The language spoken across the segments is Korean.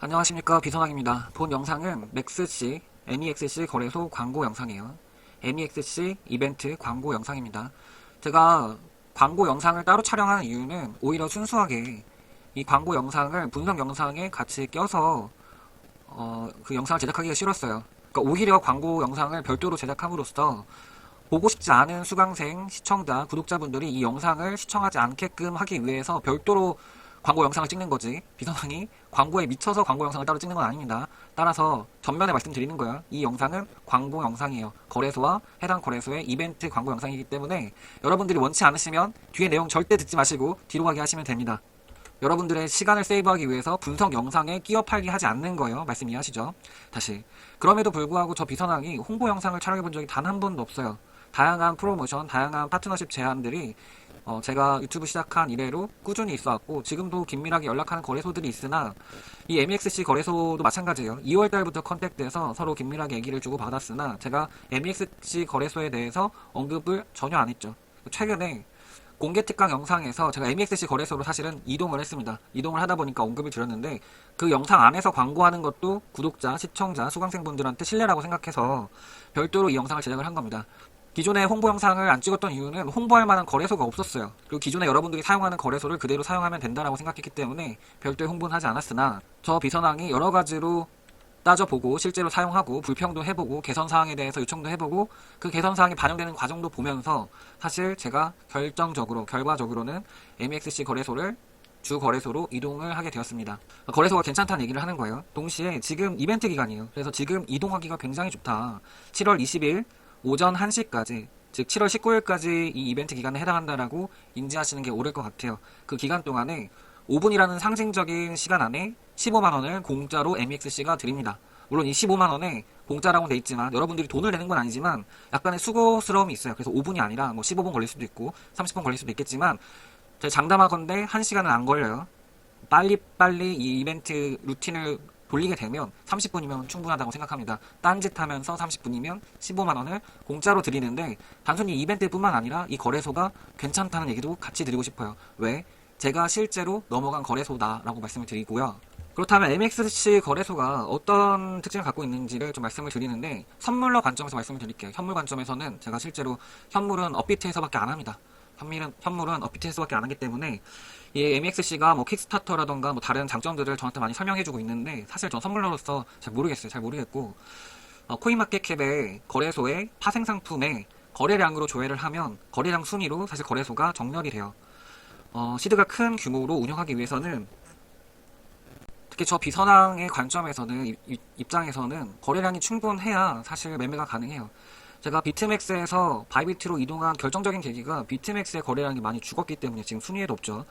안녕하십니까, 비선왕입니다. 본 영상은 맥스C, MEXC 거래소 광고 영상이에요. MEXC 이벤트 광고 영상입니다. 제가 광고 영상을 따로 촬영하는 이유는 오히려 순수하게 이 광고 영상을 분석 영상에 같이 껴서 그 영상을 제작하기가 싫었어요. 그러니까 오히려 광고 영상을 별도로 제작함으로써 보고 싶지 않은 수강생, 시청자, 구독자분들이 이 영상을 시청하지 않게끔 하기 위해서 별도로 광고 영상을 찍는 거지, 비선왕이 광고에 미쳐서 광고 영상을 따로 찍는 건 아닙니다. 따라서 전면에 말씀드리는 거예요. 이 영상은 광고 영상이에요. 거래소와 해당 거래소의 이벤트 광고 영상이기 때문에 여러분들이 원치 않으시면 뒤에 내용 절대 듣지 마시고 뒤로 가게 하시면 됩니다. 여러분들의 시간을 세이브하기 위해서 분석 영상에 끼어 팔기 하지 않는 거예요. 말씀 이해하시죠? 다시, 그럼에도 불구하고 저 비선왕이 홍보 영상을 촬영해 본 적이 단 한 번도 없어요. 다양한 프로모션, 다양한 파트너십 제안들이 제가 유튜브 시작한 이래로 꾸준히 있어왔고, 지금도 긴밀하게 연락하는 거래소들이 있으나, 이 MEXC 거래소도 마찬가지예요. 2월달부터 컨택돼서 서로 긴밀하게 얘기를 주고 받았으나, 제가 MEXC 거래소에 대해서 언급을 전혀 안 했죠. 최근에 공개 특강 영상에서 제가 MEXC 거래소로 사실은 이동을 했습니다. 이동을 하다 보니까 언급을 드렸는데, 그 영상 안에서 광고하는 것도 구독자, 시청자, 수강생분들한테 신뢰라고 생각해서 별도로 이 영상을 제작을 한 겁니다. 기존에 홍보 영상을 안 찍었던 이유는 홍보할 만한 거래소가 없었어요. 그리고 기존에 여러분들이 사용하는 거래소를 그대로 사용하면 된다라고 생각했기 때문에 별도의 홍보는 하지 않았으나, 저 비선왕이 여러 가지로 따져보고 실제로 사용하고 불평도 해보고 개선사항에 대해서 요청도 해보고 그 개선사항이 반영되는 과정도 보면서 사실 제가 결과적으로는 MEXC 거래소를 주 거래소로 이동을 하게 되었습니다. 거래소가 괜찮다는 얘기를 하는 거예요. 동시에 지금 이벤트 기간이에요. 그래서 지금 이동하기가 굉장히 좋다. 7월 20일 오전 1시까지, 즉 7월 19일까지 이 이벤트 기간에 해당한다라고 인지하시는 게 옳을 것 같아요. 그 기간 동안에 5분이라는 상징적인 시간 안에 15만원을 공짜로 MEXC가 드립니다. 물론 이 15만원에 공짜라고 돼 있지만 여러분들이 돈을 내는 건 아니지만 약간의 수고스러움이 있어요. 그래서 5분이 아니라 뭐 15분 걸릴 수도 있고 30분 걸릴 수도 있겠지만, 제가 장담하건대 1시간은 안 걸려요. 빨리빨리 이 이벤트 루틴을 돌리게 되면 30분이면 충분하다고 생각합니다. 딴짓 하면서 30분이면 15만원을 공짜로 드리는데, 단순히 이벤트뿐만 아니라 이 거래소가 괜찮다는 얘기도 같이 드리고 싶어요. 왜? 제가 실제로 넘어간 거래소다라고 말씀을 드리고요. 그렇다면 MEXC 거래소가 어떤 특징을 갖고 있는지를 좀 말씀을 드리는데, 선물러 관점에서 말씀을 드릴게요. 현물 관점에서는 제가 실제로 현물은 업비트에서밖에 안 합니다. 현물은 업비트에서밖에 안 하기 때문에 이 MEXC가 뭐 킥스타터라던가 뭐 다른 장점들을 저한테 많이 설명해주고 있는데, 사실 전 선물러로서 잘 모르겠어요. 잘 모르겠고, 코인마켓캡의 거래소의 파생 상품에 거래량으로 조회를 하면 거래량 순위로 사실 거래소가 정렬이 돼요. 시드가 큰 규모로 운영하기 위해서는, 특히 저 비선왕의 관점에서는, 입장에서는 거래량이 충분해야 사실 매매가 가능해요. 제가 비트맥스에서 바이비트로 이동한 결정적인 계기가 비트맥스의 거래량이 많이 죽었기 때문에 지금 순위에도 없죠.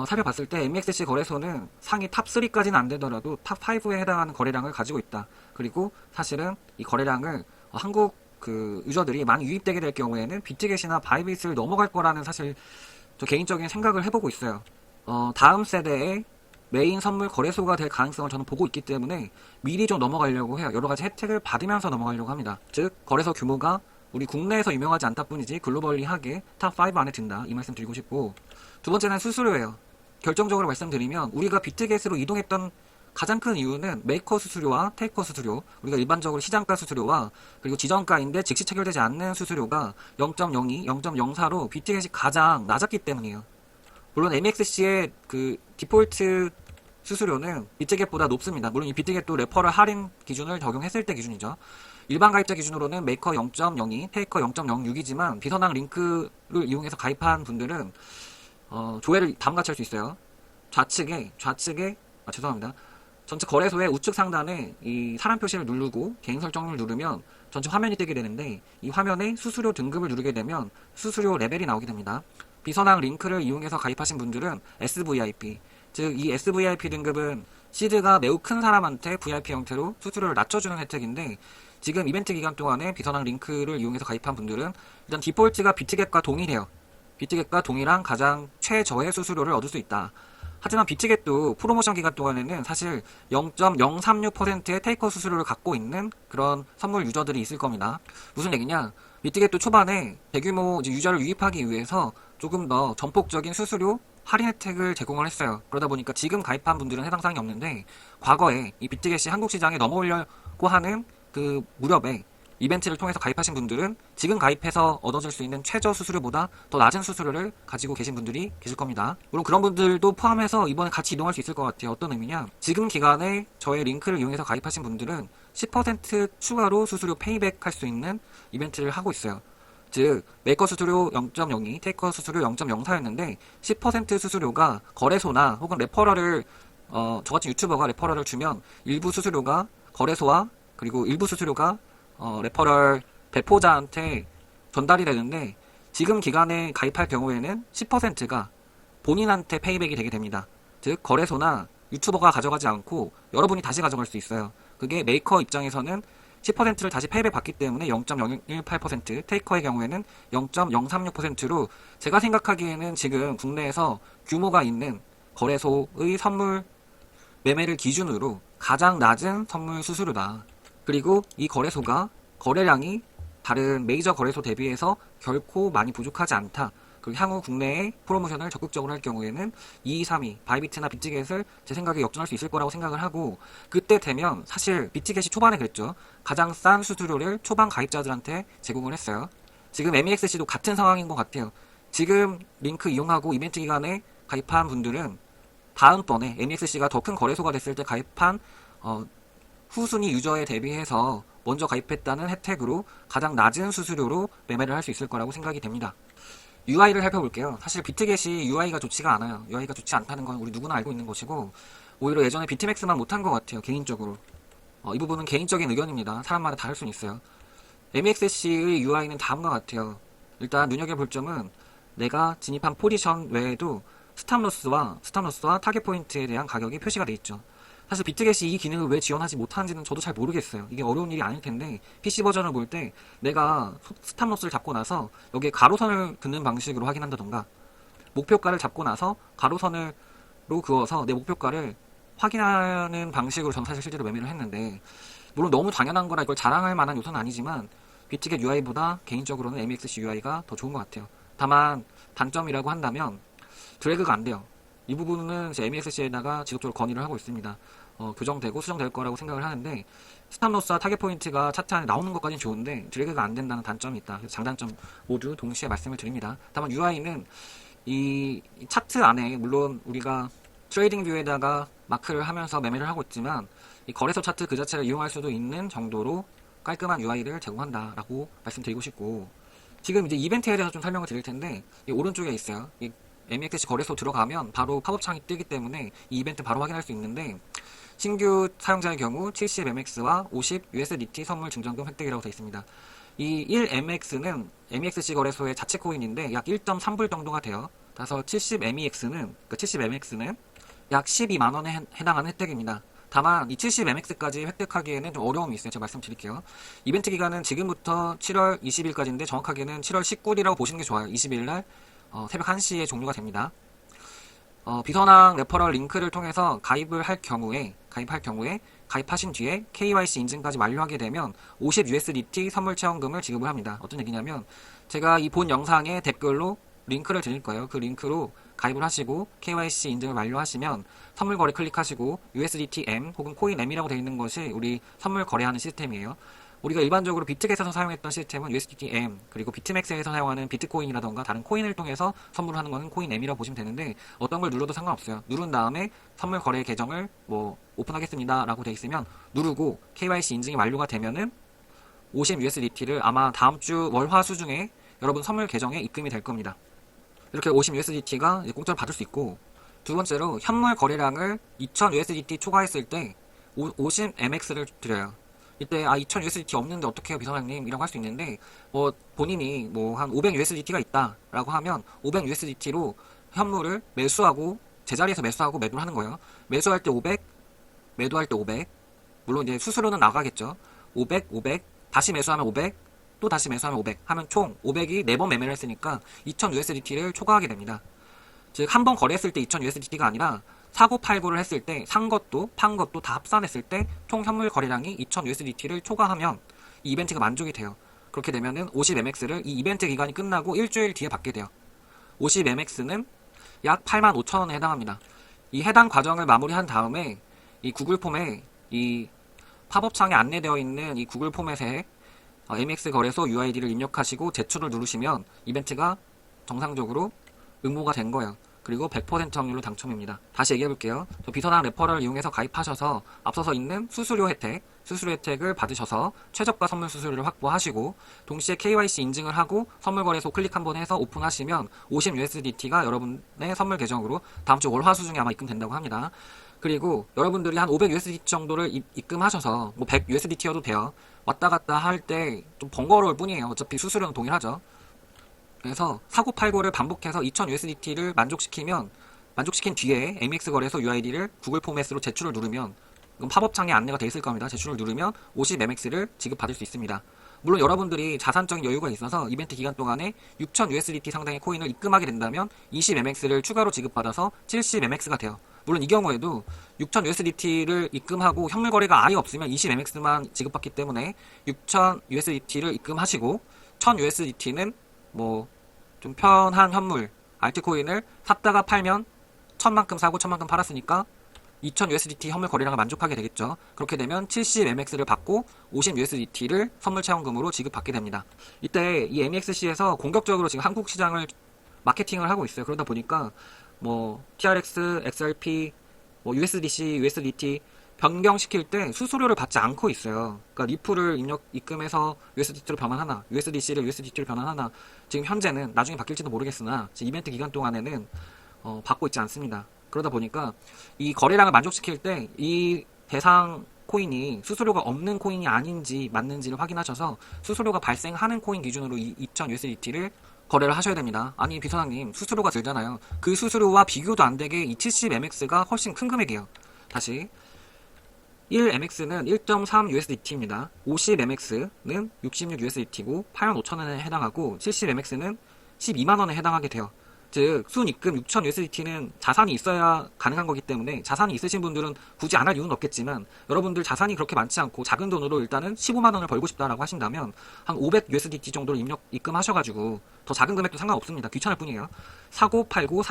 살펴봤을 때 MEXC 거래소는 상위 탑3까지는 안 되더라도 탑5에 해당하는 거래량을 가지고 있다. 그리고 사실은 이 거래량을 한국 유저들이 많이 유입되게 될 경우에는 비트겟이나 바이빗을 넘어갈 거라는 사실 저 개인적인 생각을 해보고 있어요. 다음 세대의 메인 선물 거래소가 될 가능성을 저는 보고 있기 때문에 미리 좀 넘어가려고 해요. 여러 가지 혜택을 받으면서 넘어가려고 합니다. 즉, 거래소 규모가 우리 국내에서 유명하지 않다 뿐이지 글로벌리하게 탑5 안에 든다. 이 말씀 드리고 싶고, 두 번째는 수수료예요. 결정적으로 말씀드리면 우리가 비트겟으로 이동했던 가장 큰 이유는 메이커 수수료와 테이커 수수료, 우리가 일반적으로 시장가 수수료와 그리고 지정가인데 즉시 체결되지 않는 수수료가 0.02, 0.04로 비트겟이 가장 낮았기 때문이에요. 물론 MEXC의 그 디폴트 수수료는 비트겟보다 높습니다. 물론 이 비트겟도 레퍼럴 할인 기준을 적용했을 때 기준이죠. 일반 가입자 기준으로는 메이커 0.02, 테이커 0.06이지만 비선왕 링크를 이용해서 가입한 분들은 조회를 다음같이 할 수 있어요. 좌측에 죄송합니다. 전체 거래소의 우측 상단에 이 사람 표시를 누르고 개인 설정을 누르면 전체 화면이 뜨게 되는데, 이 화면에 수수료 등급을 누르게 되면 수수료 레벨이 나오게 됩니다. 비선왕 링크를 이용해서 가입하신 분들은 SVIP, 즉 이 SVIP 등급은 시드가 매우 큰 사람한테 VIP 형태로 수수료를 낮춰주는 혜택인데, 지금 이벤트 기간 동안에 비선왕 링크를 이용해서 가입한 분들은 일단 디폴트가 비트겟과 동일해요. 비트겟과 동일한 가장 최저의 수수료를 얻을 수 있다. 하지만 비트겟도 프로모션 기간 동안에는 사실 0.036%의 테이커 수수료를 갖고 있는 그런 선물 유저들이 있을 겁니다. 무슨 얘기냐? 비트겟도 초반에 대규모 유저를 유입하기 위해서 조금 더 전폭적인 수수료 할인 혜택을 제공을 했어요. 그러다 보니까 지금 가입한 분들은 해당 사항이 없는데 과거에 이 비트겟이 한국 시장에 넘어오려고 하는 그 무렵에 이벤트를 통해서 가입하신 분들은 지금 가입해서 얻어질 수 있는 최저 수수료보다 더 낮은 수수료를 가지고 계신 분들이 계실 겁니다. 물론 그런 분들도 포함해서 이번에 같이 이동할 수 있을 것 같아요. 어떤 의미냐? 지금 기간에 저의 링크를 이용해서 가입하신 분들은 10% 추가로 수수료 페이백 할 수 있는 이벤트를 하고 있어요. 즉 메이커 수수료 0.02, 테이커 수수료 0.04였는데 10% 수수료가 거래소나 혹은 레퍼럴을 저같은 유튜버가 레퍼럴을 주면 일부 수수료가 거래소와 그리고 일부 수수료가 레퍼럴 배포자한테 전달이 되는데 지금 기간에 가입할 경우에는 10%가 본인한테 페이백이 되게 됩니다. 즉 거래소나 유튜버가 가져가지 않고 여러분이 다시 가져갈 수 있어요. 그게 메이커 입장에서는 10%를 다시 페이백 받기 때문에 0.018%, 테이커의 경우에는 0.036%로 제가 생각하기에는 지금 국내에서 규모가 있는 거래소의 선물 매매를 기준으로 가장 낮은 선물 수수료다. 그리고 이 거래소가 거래량이 다른 메이저 거래소 대비해서 결코 많이 부족하지 않다. 그리고 향후 국내에 프로모션을 적극적으로 할 경우에는 2, 3위, 바이비트나 비트겟을 제 생각에 역전할 수 있을 거라고 생각을 하고 그때 되면 사실 비트겟이 초반에 그랬죠. 가장 싼 수수료를 초반 가입자들한테 제공을 했어요. 지금 MEXC도 같은 상황인 것 같아요. 지금 링크 이용하고 이벤트 기간에 가입한 분들은 다음번에 MEXC가 더 큰 거래소가 됐을 때 가입한 후순위 유저에 대비해서 먼저 가입했다는 혜택으로 가장 낮은 수수료로 매매를 할 수 있을 거라고 생각이 됩니다. UI를 살펴볼게요. 사실 비트겟이 UI가 좋지가 않아요. UI가 좋지 않다는 건 우리 누구나 알고 있는 것이고 오히려 예전에 비트맥스만 못한 것 같아요. 개인적으로. 이 부분은 개인적인 의견입니다. 사람마다 다를 수는 있어요. MEXC의 UI는 다음과 같아요. 일단 눈여겨볼 점은 내가 진입한 포지션 외에도 스탑로스와 타겟 포인트에 대한 가격이 표시가 돼 있죠. 사실 비트겟이 이 기능을 왜 지원하지 못하는지는 저도 잘 모르겠어요. 이게 어려운 일이 아닐 텐데 PC 버전을 볼 때 내가 스탑로스를 잡고 나서 여기에 가로선을 긋는 방식으로 확인한다던가 목표가를 잡고 나서 가로선으로 그어서 내 목표가를 확인하는 방식으로 전 사실 실제로 매매를 했는데 물론 너무 당연한 거라 이걸 자랑할 만한 요소는 아니지만 비트겟 UI보다 개인적으로는 MEXC UI가 더 좋은 것 같아요. 다만 단점이라고 한다면 드래그가 안 돼요. 이 부분은 제 MEXC에다가 지속적으로 건의를 하고 있습니다. 교정되고 수정될 거라고 생각을 하는데 스탑로스와 타겟 포인트가 차트 안에 나오는 것까지는 좋은데 드래그가 안 된다는 단점이 있다. 그래서 장단점 모두 동시에 말씀을 드립니다. 다만 UI는 이 차트 안에 물론 우리가 트레이딩 뷰에다가 마크를 하면서 매매를 하고 있지만 이 거래소 차트 그 자체를 이용할 수도 있는 정도로 깔끔한 UI를 제공한다라고 말씀드리고 싶고 지금 이제 이벤트에 대해서 좀 설명을 드릴 텐데 이 오른쪽에 있어요. 이 MEXC 거래소 들어가면 바로 팝업 창이 뜨기 때문에 이 이벤트 바로 확인할 수 있는데 신규 사용자의 경우 70MX와 50 USDT 선물 증정금 획득이라고 되어 있습니다. 이 1MX는 MEXC 거래소의 자체 코인인데 약 1.3불 정도가 돼요. 따라서 70MX는 약 12만원에 해당하는 혜택입니다. 다만 이 70MX까지 획득하기에는 좀 어려움이 있어요. 제가 말씀드릴게요. 이벤트 기간은 지금부터 7월 20일까지인데 정확하게는 7월 19일이라고 보시는 게 좋아요. 20일날 새벽 1시에 종료가 됩니다. 비선항 레퍼럴 링크를 통해서 가입할 경우에 가입하신 뒤에 KYC 인증까지 완료하게 되면 50 USDT 선물 체험금을 지급을 합니다. 어떤 얘기냐면 제가 이 본 영상에 댓글로 링크를 드릴 거예요. 그 링크로 가입을 하시고 KYC 인증을 완료하시면 선물 거래 클릭하시고 USDT M 혹은 코인 M이라고 되어 있는 것이 우리 선물 거래하는 시스템이에요. 우리가 일반적으로 비트겟에서 사용했던 시스템은 USDT M 그리고 비트맥스에서 사용하는 비트코인이라던가 다른 코인을 통해서 선물을 하는 것은 코인 M이라고 보시면 되는데 어떤 걸 눌러도 상관없어요. 누른 다음에 선물 거래 계정을 오픈하겠습니다 라고 되어 있으면 누르고 KYC 인증이 완료가 되면은 50 USDT를 아마 다음 주 월화수 중에 여러분 선물 계정에 입금이 될 겁니다. 이렇게 50 USDT가 공짜로 받을 수 있고 두 번째로 현물 거래량을 2000 USDT 초과했을 때 50 MX를 드려요. 이때 2000 USDT 없는데 어떻게 해요 비서장님 이라고 할 수 있는데 본인이 한 500 USDT가 있다 라고 하면 500 USDT로 현물을 매수하고 제자리에서 매수하고 매도를 하는 거예요. 매수할 때 500 매도할 때 500 물론 이제 수수료는 나가겠죠. 500 다시 매수하면 500 또 다시 매수하면 500 하면 총 500이 4번 매매를 했으니까 2000 USDT를 초과하게 됩니다. 즉 한 번 거래했을 때 2000 USDT가 아니라 사고 팔고를 했을 때 산 것도 판 것도 다 합산했을 때 총 현물 거래량이 2000 USDT를 초과하면 이 이벤트가 만족이 돼요. 그렇게 되면은 50MX를 이 이벤트 기간이 끝나고 일주일 뒤에 받게 돼요. 50MX는 약 85,000원에 해당합니다. 이 해당 과정을 마무리한 다음에 이 구글 폼에 이 팝업 창에 안내되어 있는 이 구글 포맷에 MX 거래소 UID를 입력하시고 제출을 누르시면 이벤트가 정상적으로 응모가 된 거예요. 그리고 100% 확률로 당첨입니다. 다시 얘기해 볼게요. 비선학 레퍼럴을 이용해서 가입하셔서 앞서서 있는 수수료 혜택을 받으셔서 최저가 선물 수수료를 확보하시고 동시에 KYC 인증을 하고 선물 거래소 클릭 한번 해서 오픈하시면 50USDT가 여러분의 선물 계정으로 다음 주 월화수 중에 아마 입금된다고 합니다. 그리고 여러분들이 한 500USDT 정도를 입금하셔서 뭐 100USDT여도 돼요. 왔다 갔다 할 때 좀 번거로울 뿐이에요. 어차피 수수료는 동일하죠. 그래서 사고팔고를 반복해서 2000USDT를 만족시킨 뒤에 MX 거래소 UID를 구글 포맷으로 제출을 누르면, 그럼 팝업창에 안내가 되어 있을 겁니다. 제출을 누르면 50MX를 지급받을 수 있습니다. 물론 여러분들이 자산적인 여유가 있어서 이벤트 기간 동안에 6000USDT 상당의 코인을 입금하게 된다면 20MX를 추가로 지급받아서 70MX가 돼요. 물론 이 경우에도 6000USDT를 입금하고 현물 거래가 아예 없으면 20MX만 지급받기 때문에 6000USDT를 입금하시고 1000USDT는 뭐 좀 편한 현물 알트코인을 샀다가 팔면 1000만큼 사고 1000만큼 팔았으니까 2000USDT 현물 거래량을 만족하게 되겠죠. 그렇게 되면 70MX를 받고 50USDT를 선물 체험금으로 지급받게 됩니다. 이때 이 MEXC에서 공격적으로 지금 한국 시장을 마케팅을 하고 있어요. 그러다 보니까 뭐 TRX, XRP, 뭐 USDC, USDT 변경시킬 때 수수료를 받지 않고 있어요. 그러니까 리플을 입금해서 USDT로 변환하나, USDC를 USDT로 변환하나, 지금 현재는 나중에 바뀔지도 모르겠으나 이벤트 기간 동안에는 받고 있지 않습니다. 그러다 보니까 이 거래량을 만족시킬 때 이 대상 코인이 수수료가 없는 코인이 아닌지 맞는지를 확인하셔서 수수료가 발생하는 코인 기준으로 2000USDT를 거래를 하셔야 됩니다. 아니 비선학님 수수료가 들잖아요. 그 수수료와 비교도 안 되게 이 70MX가 훨씬 큰 금액이에요. 다시 1MX는 1.3USDT입니다. 50MX는 66USDT고 85,000원에 해당하고 70MX는 12만원에 해당하게 돼요. 즉 순입금 6000USDT는 자산이 있어야 가능한 거기 때문에 자산이 있으신 분들은 굳이 안 할 이유는 없겠지만 여러분들 자산이 그렇게 많지 않고 작은 돈으로 일단은 15만원을 벌고 싶다라고 하신다면 한 500USDT 정도를 입금하셔가지고 더 작은 금액도 상관없습니다. 귀찮을 뿐이에요. 사고 팔고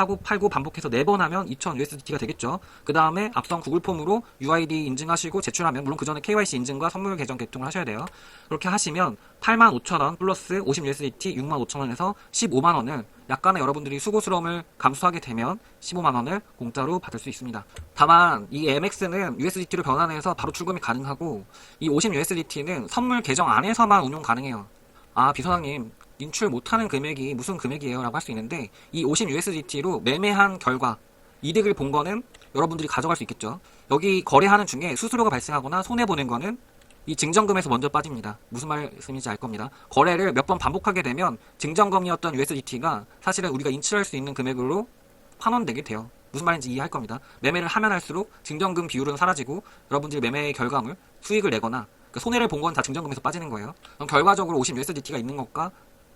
반복해서 4번 하면 2000USDT가 되겠죠. 그 다음에 앞선 구글 폼으로 UID 인증하시고 제출하면, 물론 그 전에 KYC 인증과 선물 계정 개통을 하셔야 돼요. 그렇게 하시면 85,000원 플러스 50USDT 65,000원에서 15만원을 약간의 여러분들이 수고스러움을 감수하게 되면 15만원을 공짜로 받을 수 있습니다. 다만 이 MX는 USDT로 변환해서 바로 출금이 가능하고 이 50USDT는 선물 계정 안에서만 운용 가능해요. 아 비선학님 인출 못하는 금액이 무슨 금액이에요? 라고 할 수 있는데 이 50USDT로 매매한 결과 이득을 본 거는 여러분들이 가져갈 수 있겠죠. 여기 거래하는 중에 수수료가 발생하거나 손해보는 거는 이 증정금에서 먼저 빠집니다. 무슨 말씀인지 알 겁니다. 거래를 몇 번 반복하게 되면 증정금이었던 USDT가 사실은 우리가 인출할 수 있는 금액으로 환원되게 돼요. 무슨 말인지 이해할 겁니다. 매매를 하면 할수록 증정금 비율은 사라지고 여러분들이 매매의 결과물, 수익을 내거나 손해를 본 건 다 증정금에서 빠지는 거예요. 그럼 결과적으로 50USDT가 있는 것과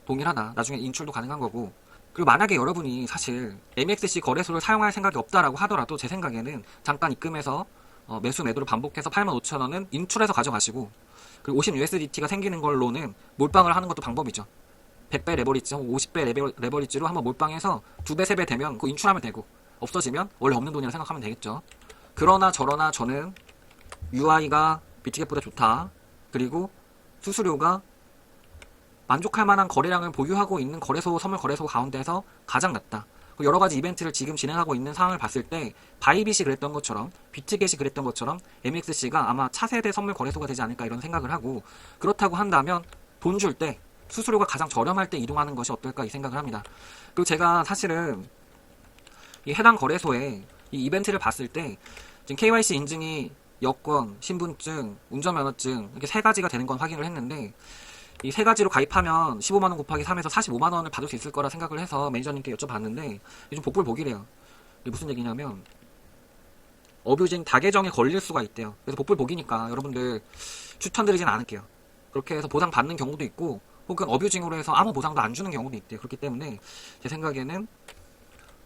동일하다. 나중에 인출도 가능한 거고. 그리고 만약에 여러분이 사실 MEXC 거래소를 사용할 생각이 없다라고 하더라도 제 생각에는 잠깐 입금해서 매수 매도를 반복해서 85,000원은 인출해서 가져가시고, 그리고 50USDT가 생기는 걸로는 몰빵을 하는 것도 방법이죠. 100배 레버리지, 50배 레버리지로 한번 몰빵해서 2배, 3배 되면 그거 인출하면 되고, 없어지면 원래 없는 돈이라 생각하면 되겠죠. 그러나 저러나 저는 UI가 비트겟보다 좋다. 그리고 수수료가 만족할 만한 거래량을 보유하고 있는 거래소, 선물 거래소 가운데서 가장 낮다. 여러 가지 이벤트를 지금 진행하고 있는 상황을 봤을 때 바이빗이 그랬던 것처럼, 비트겟이 그랬던 것처럼 MEXC가 아마 차세대 선물 거래소가 되지 않을까 이런 생각을 하고, 그렇다고 한다면 돈 줄 때 수수료가 가장 저렴할 때 이동하는 것이 어떨까 이 생각을 합니다. 그리고 제가 사실은 이 해당 거래소에 이 이벤트를 봤을 때 지금 KYC 인증이 여권, 신분증, 운전면허증 이렇게 3가지가 되는 건 확인을 했는데, 이 3가지로 가입하면 15만원 곱하기 3에서 45만원을 받을 수 있을 거라 생각을 해서 매니저님께 여쭤봤는데 요즘 복불복이래요. 이게 무슨 얘기냐면 어뷰징 다계정에 걸릴 수가 있대요. 그래서 복불복이니까 여러분들 추천드리진 않을게요. 그렇게 해서 보상 받는 경우도 있고 혹은 어뷰징으로 해서 아무 보상도 안 주는 경우도 있대요. 그렇기 때문에 제 생각에는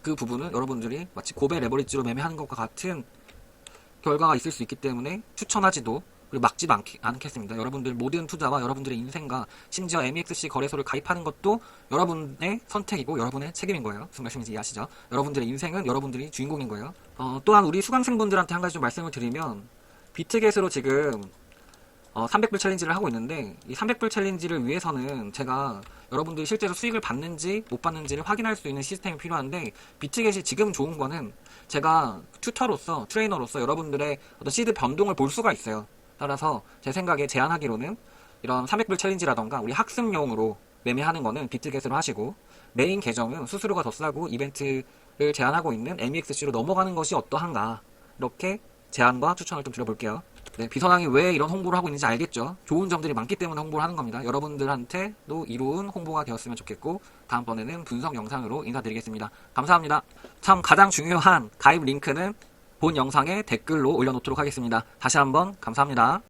그 부분은 여러분들이 마치 고배 레버리지로 매매하는 것과 같은 결과가 있을 수 있기 때문에 추천하지도 그리고 막지도 않겠습니다. 여러분들 모든 투자와 여러분들의 인생과 심지어 MEXC 거래소를 가입하는 것도 여러분의 선택이고 여러분의 책임인 거예요. 무슨 말씀인지 이해하시죠? 여러분들의 인생은 여러분들이 주인공인 거예요. 또한 우리 수강생분들한테 한 가지 좀 말씀을 드리면 비트겟으로 지금 300불 챌린지를 하고 있는데 이 300불 챌린지를 위해서는 제가 여러분들이 실제로 수익을 받는지 못 받는지를 확인할 수 있는 시스템이 필요한데 비트겟이 지금 좋은 거는 제가 튜터로서 트레이너로서 여러분들의 어떤 시드 변동을 볼 수가 있어요. 따라서 제 생각에 제안하기로는 이런 300불 챌린지라던가 우리 학습용으로 매매하는 거는 비트겟으로 하시고 메인 계정은 수수료가 더 싸고 이벤트를 제안하고 있는 MEXC로 넘어가는 것이 어떠한가 이렇게 제안과 추천을 좀 드려볼게요. 네, 비선왕이 왜 이런 홍보를 하고 있는지 알겠죠? 좋은 점들이 많기 때문에 홍보를 하는 겁니다. 여러분들한테도 이로운 홍보가 되었으면 좋겠고 다음번에는 분석 영상으로 인사드리겠습니다. 감사합니다. 참 가장 중요한 가입 링크는 본 영상에 댓글로 올려놓도록 하겠습니다. 다시 한번 감사합니다.